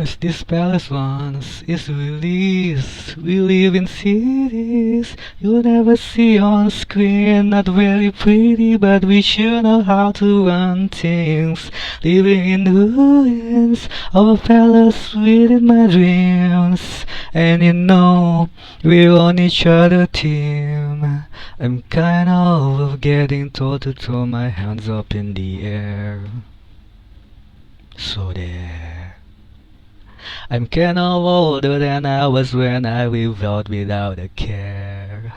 Cause this palace once is released. We live in cities you'll never see on screen. Not very pretty, but we sure know how to run things. Living in the ruins of a palace within my dreams. And you know, we're on each other team. I'm kinda over getting told to throw my hands up in the air. So there. I'm kinda older than I was when I lived out without a care.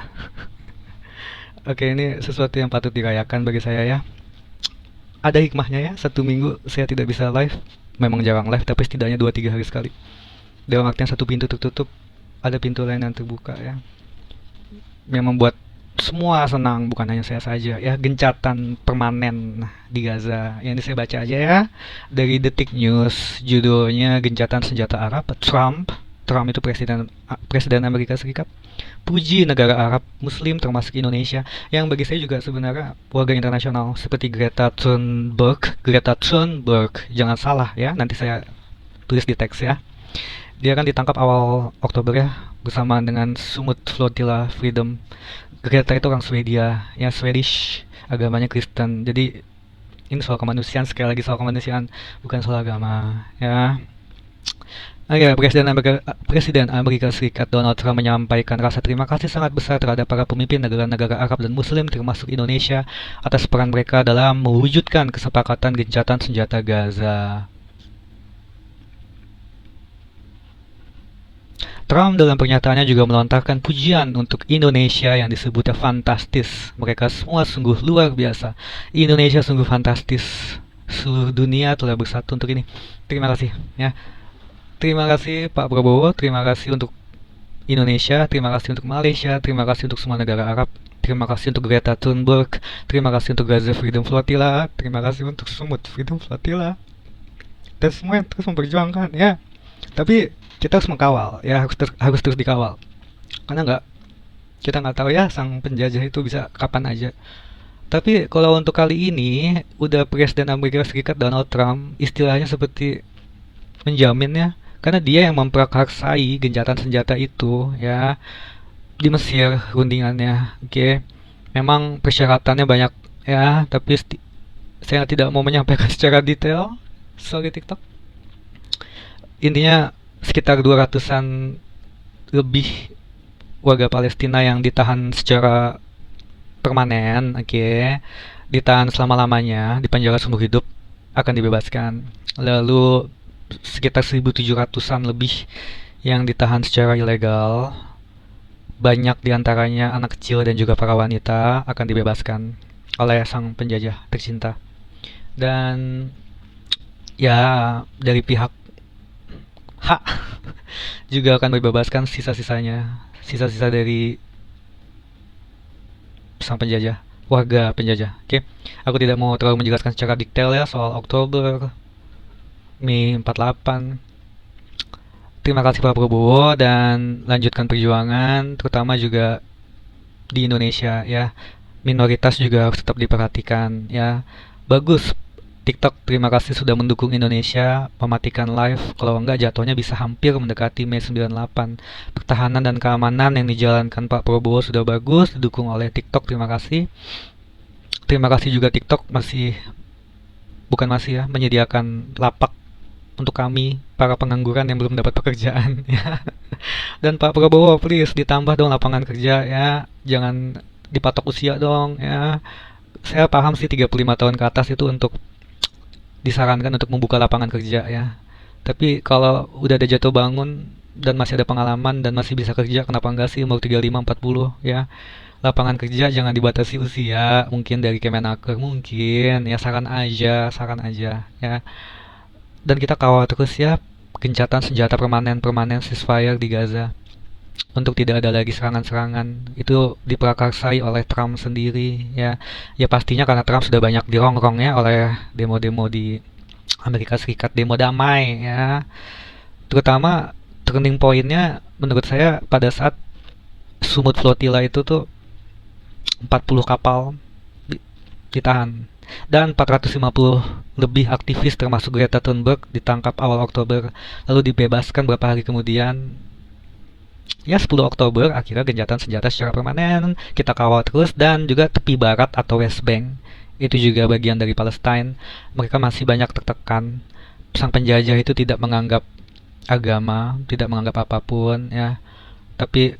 Oke, ini sesuatu yang patut dirayakan bagi saya ya. Ada hikmahnya ya, 1 minggu saya tidak bisa live. Memang jarang live, tapi setidaknya 2-3 hari sekali. Dalam artian satu pintu tertutup, ada pintu lain yang terbuka ya. Yang membuat semua senang, bukan hanya saya saja ya. Gencatan permanen di Gaza. Yang ini saya baca aja ya, dari Detik News, judulnya gencatan senjata Arab. Trump itu presiden Amerika Serikat, puji negara Arab Muslim termasuk Indonesia, yang bagi saya juga sebenarnya warga internasional seperti Greta Thunberg, jangan salah ya, nanti saya tulis di teks ya. Dia kan ditangkap awal Oktober ya, bersamaan dengan Sumut Flotilla Freedom. Greta itu orang Swedia, ya Swedish, agamanya Kristen. Jadi ini soal kemanusiaan, sekali lagi soal kemanusiaan, bukan soal agama, ya. Oke, Presiden Amerika Serikat Donald Trump menyampaikan rasa terima kasih sangat besar terhadap para pemimpin negara-negara Arab dan Muslim termasuk Indonesia atas peran mereka dalam mewujudkan kesepakatan gencatan senjata Gaza. Trump dalam pernyataannya juga melontarkan pujian untuk Indonesia yang disebutnya fantastis. Mereka semua sungguh luar biasa. Indonesia sungguh fantastis. Seluruh dunia telah bersatu untuk ini. Terima kasih ya. Terima kasih Pak Prabowo, terima kasih untuk Indonesia, terima kasih untuk Malaysia, terima kasih untuk semua negara Arab, terima kasih untuk Greta Thunberg, terima kasih untuk Gaza Freedom Flotilla, terima kasih untuk Sumut Freedom Flotilla, dan semua yang terus memperjuangkan ya. Tapi kita harus mengkawal ya, harus terus dikawal, karena kita nggak tahu ya sang penjajah itu bisa kapan aja. Tapi kalau untuk kali ini udah Presiden Amerika Serikat Donald Trump istilahnya seperti menjamin ya, karena dia yang memprakarsai gencatan senjata itu ya di Mesir rundingannya. Oke, memang persyaratannya banyak ya, tapi saya tidak mau menyampaikan secara detail. Sorry TikTok. Intinya sekitar 200-an lebih warga Palestina yang ditahan secara permanen, oke, ditahan selama-lamanya di penjara seumur hidup akan dibebaskan. Lalu sekitar 1.700-an lebih yang ditahan secara ilegal, banyak diantaranya anak kecil dan juga para wanita, akan dibebaskan oleh sang penjajah tercinta. Dan ya dari pihak hak juga akan dibebaskan sisa-sisanya, sisa-sisa dari sang penjajah, warga penjajah. Oke, aku tidak mau terlalu menjelaskan secara detail ya soal Oktober Mei 48. Terima kasih Pak Prabowo dan lanjutkan perjuangan, terutama juga di Indonesia ya. Minoritas juga harus tetap diperhatikan ya. Bagus TikTok, terima kasih sudah mendukung Indonesia mematikan live. Kalau enggak jatuhnya bisa hampir mendekati Mei 98. Pertahanan dan keamanan yang dijalankan Pak Prabowo sudah bagus, didukung oleh TikTok, terima kasih. Terima kasih juga TikTok menyediakan lapak untuk kami para pengangguran yang belum dapat pekerjaan ya. Dan Pak Prabowo please ditambah dong lapangan kerja ya, jangan dipatok usia dong ya. Saya paham sih 35 tahun ke atas itu untuk disarankan untuk membuka lapangan kerja ya, tapi kalau udah ada jatuh bangun dan masih ada pengalaman dan masih bisa kerja, kenapa enggak sih umur 35-40 ya. Lapangan kerja jangan dibatasi usia, mungkin dari Kemenaker mungkin ya, saran aja ya. Dan kita kawal terus ya gencatan senjata permanen ceasefire di Gaza, untuk tidak ada lagi serangan-serangan. Itu diprakarsai oleh Trump sendiri ya. Ya pastinya karena Trump sudah banyak dirongrong ya oleh demo-demo di Amerika Serikat, demo damai ya. Terutama turning pointnya menurut saya pada saat Sumut Flotilla itu tuh 40 kapal ditahan. dan 450 lebih aktivis termasuk Greta Thunberg ditangkap awal Oktober, lalu dibebaskan beberapa hari kemudian. Ya, 10 Oktober akhirnya gencatan senjata secara permanen kita kawal terus, dan juga tepi barat atau West Bank itu juga bagian dari Palestine. Mereka masih banyak tertekan. Sang penjajah itu tidak menganggap agama, tidak menganggap apapun ya. Tapi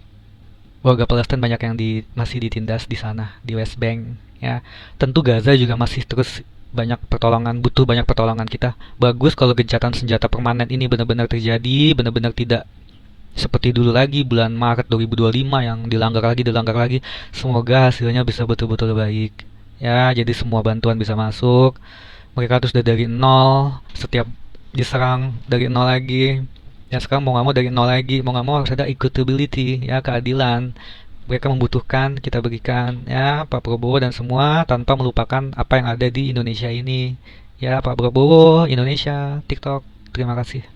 warga Palestina banyak yang masih ditindas di sana di West Bank ya. Tentu Gaza juga masih terus banyak pertolongan, butuh banyak pertolongan kita. Bagus kalau gencatan senjata permanen ini benar-benar terjadi, benar-benar tidak seperti dulu lagi bulan Maret 2025 yang dilanggar lagi. Semoga hasilnya bisa betul-betul baik ya, jadi semua bantuan bisa masuk. Mereka terus dari nol, setiap diserang dari nol lagi ya. Sekarang mau nggak mau dari nol lagi, mau nggak mau harus ada equitability ya, keadilan. Mereka membutuhkan, kita berikan ya, Pak Prabowo dan semua, tanpa melupakan apa yang ada di Indonesia ini ya. Pak Prabowo, Indonesia, TikTok, terima kasih.